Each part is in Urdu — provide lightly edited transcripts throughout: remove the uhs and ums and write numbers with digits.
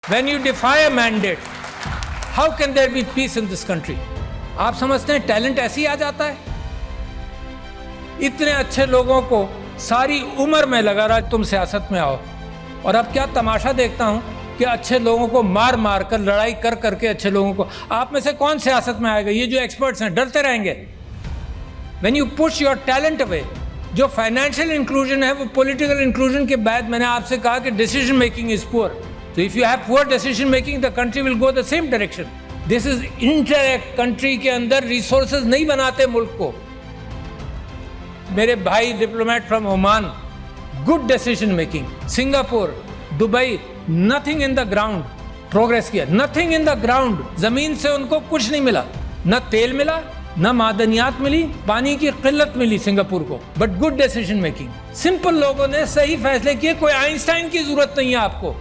When you defy a mandate, how can there be peace in this country? آپ سمجھتے ہیں ٹیلنٹ ایسے ہی آ جاتا ہے؟ اتنے اچھے لوگوں کو ساری عمر میں لگا رہا تم سیاست میں آؤ، اور اب کیا تماشا دیکھتا ہوں کہ اچھے لوگوں کو مار مار کر، لڑائی کر کر کے اچھے لوگوں کو، آپ میں سے کون سیاست میں آئے گا؟ یہ جو ایکسپرٹس ہیں ڈرتے رہیں گے. When you push your talent away، جو فائنینشیل انکلوژن ہے وہ پولیٹیکل انکلوژن کے بعد میں نے آپ سے کہا کہ ڈیسیژن میکنگ از پور. So if you have poor decision making, the country will go the same direction. This is interact country کے اندر ریسورسز نہیں بناتے ملک کو. میرے بھائی diplomat from Oman, good decision making. Singapore, Dubai, nothing in the ground progress کیا، نتھنگ ان دا گراؤنڈ. زمین سے ان کو کچھ نہیں ملا، نہ تیل ملا، نہ معدنیات ملی، پانی کی قلت ملی سنگاپور کو، but good decision making. Simple لوگوں نے صحیح فیصلے کیے، کوئی آئنسٹائن کی ضرورت نہیں ہے آپ کو.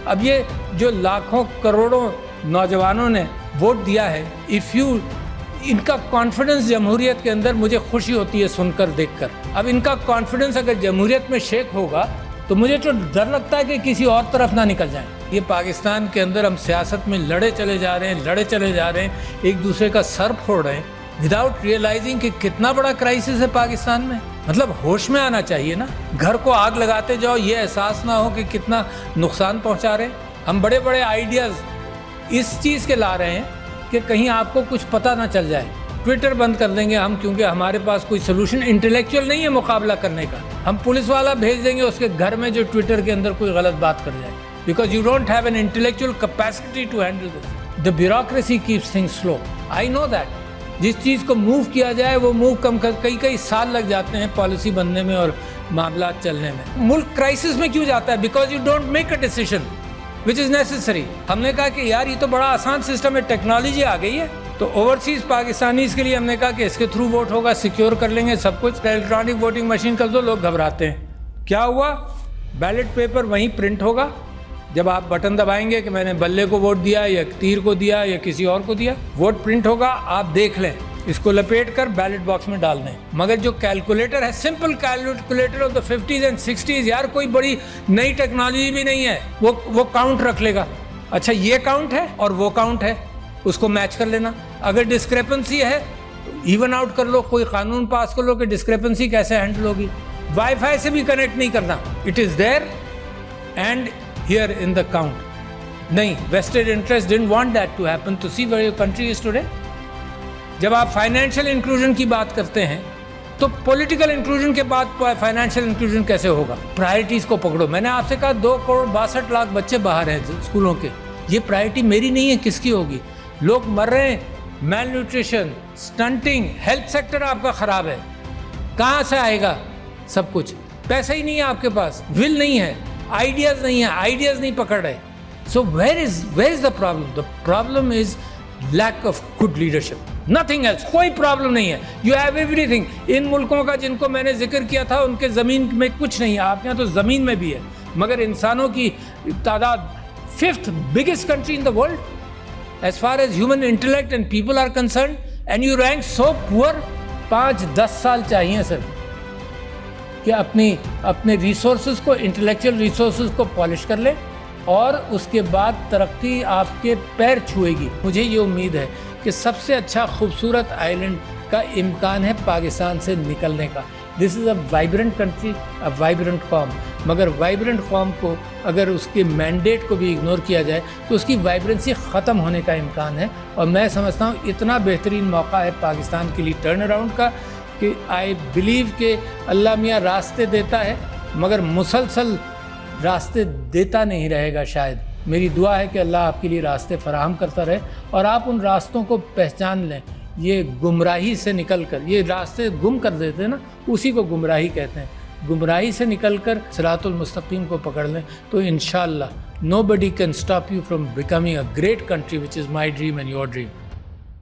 اب یہ جو لاکھوں کروڑوں نوجوانوں نے ووٹ دیا ہے، ان کا کانفیڈنس جمہوریت کے اندر مجھے خوشی ہوتی ہے سن کر، دیکھ کر. اب ان کا کانفیڈنس اگر جمہوریت میں شیک ہوگا تو مجھے تو ڈر لگتا ہے کہ کسی اور طرف نہ نکل جائیں. یہ پاکستان کے اندر ہم سیاست میں لڑے چلے جا رہے ہیں، ایک دوسرے کا سر پھوڑ رہے ہیں وداؤٹ ریئلائزنگ کہ کتنا بڑا کرائسس ہے پاکستان میں. مطلب ہوش میں آنا چاہیے نا. گھر کو آگ لگاتے جاؤ، یہ احساس نہ ہو کہ کتنا نقصان پہنچا رہے ہیں. ہم بڑے بڑے آئیڈیاز اس چیز کے لا رہے ہیں کہ کہیں آپ کو کچھ پتہ نہ چل جائے. ٹویٹر بند کر دیں گے ہم، کیونکہ ہمارے پاس کوئی سلوشن انٹلیکچوئل نہیں ہے مقابلہ کرنے کا. ہم پولیس والا بھیج دیں گے اس کے گھر میں جو ٹویٹر کے اندر کوئی غلط بات کر جائے، because you don't have an intellectual capacity to handle this. The bureaucracy keeps things slow. I know that. جس چیز کو موو کیا جائے وہ موو کئی سال لگ جاتے ہیں پالیسی بننے میں اور معاملات چلنے میں. ملک کرائسس میں کیوں جاتا ہے؟ Because you don't make a decision which is necessary. ہم نے کہا کہ یار یہ تو بڑا آسان سسٹم ہے، ٹیکنالوجی آ گئی ہے، تو اوورسیز پاکستانیز کے لیے ہم نے کہا کہ اس کے تھرو ووٹ ہوگا، سیکیور کر لیں گے سب کچھ. الیکٹرانک ووٹنگ مشین کر دو، لوگ گھبراتے ہیں. کیا ہوا؟ بیلٹ پیپر وہیں پرنٹ ہوگا. جب آپ بٹن دبائیں گے کہ میں نے بلے کو ووٹ دیا یا تیر کو دیا یا کسی اور کو دیا، ووٹ پرنٹ ہوگا، آپ دیکھ لیں، اس کو لپیٹ کر بیلٹ باکس میں ڈال دیں. مگر جو کیلکولیٹر ہے، simple calculator of the 50s and 60s، یار کوئی بڑی نئی ٹیکنالوجی بھی نہیں ہے، وہ کاؤنٹ رکھ لے گا. اچھا یہ کاؤنٹ ہے اور وہ کاؤنٹ ہے، اس کو میچ کر لینا. اگر ڈسکریپنسی ہے ایون آؤٹ کر لو، کوئی قانون پاس کر لو کہ ڈسکریپنسی کیسے ہینڈل ہوگی. وائی فائی سے بھی کنیکٹ نہیں کرنا، it is there and here in the count. نہیں، vested interest don't want that to happen. To see where your country is today. جب آپ فائنینشیل انکلوژن کی بات کرتے ہیں تو پولیٹیکل انکلوژن کے بعد فائنینشیل انکلوژن کیسے ہوگا؟ پرائرٹیز کو پکڑو. میں نے آپ سے کہا 2.62 کروڑ بچے باہر ہیں اسکولوں کے. یہ پرائرٹی میری نہیں ہے، کس کی ہوگی؟ لوگ مر رہے ہیں، میل نیوٹریشن، سٹنٹنگ، ہیلتھ سیکٹر آپ کا خراب ہے. کہاں سے آئے گا سب کچھ؟ پیسہ ہی نہیں ہے آپ کے پاس، ول نہیں ہے، آئیڈیاز نہیں ہے، آئیڈیاز نہیں پکڑ رہے. So where is the problem? The problem is lack of good leadership, nothing else. کوئی پرابلم نہیں ہے. You have everything. ان ملکوں کا جن کو میں نے ذکر کیا تھا ان کے زمین میں کچھ نہیں ہے، آپ کے یہاں تو زمین میں بھی ہے، مگر انسانوں کی تعداد 5th biggest country in the world as far as human intellect and people are concerned, and you rank so poor. 5-10 سال چاہیے سر کہ اپنے ریسورسز کو، انٹلیکچوئل ریسورسز کو پالش کر لیں، اور اس کے بعد ترقی آپ کے پیر چھوئے گی. مجھے یہ امید ہے کہ سب سے اچھا خوبصورت آئیلینڈ کا امکان ہے پاکستان سے نکلنے کا. دس از اے وائبرنٹ کنٹری، اے وائبرنٹ قوم. مگر وائبرنٹ قوم کو اگر اس کے مینڈیٹ کو بھی اگنور کیا جائے تو اس کی وائبرنسی ختم ہونے کا امکان ہے. اور میں سمجھتا ہوں اتنا بہترین موقع ہے پاکستان کے لیے ٹرن اراؤنڈ کا کہ آئی بلیو کہ اللہ میاں راستے دیتا ہے مگر مسلسل راستے دیتا نہیں رہے گا شاید. میری دعا ہے کہ اللہ آپ کے لیے راستے فراہم کرتا رہے اور آپ ان راستوں کو پہچان لیں. یہ گمراہی سے نکل کر، یہ راستے گم کر دیتے ہیں نا، اسی کو گمراہی کہتے ہیں. گمراہی سے نکل کر صراط المستقیم کو پکڑ لیں تو انشاءاللہ nobody can stop you from becoming a great country, which is my dream and your dream.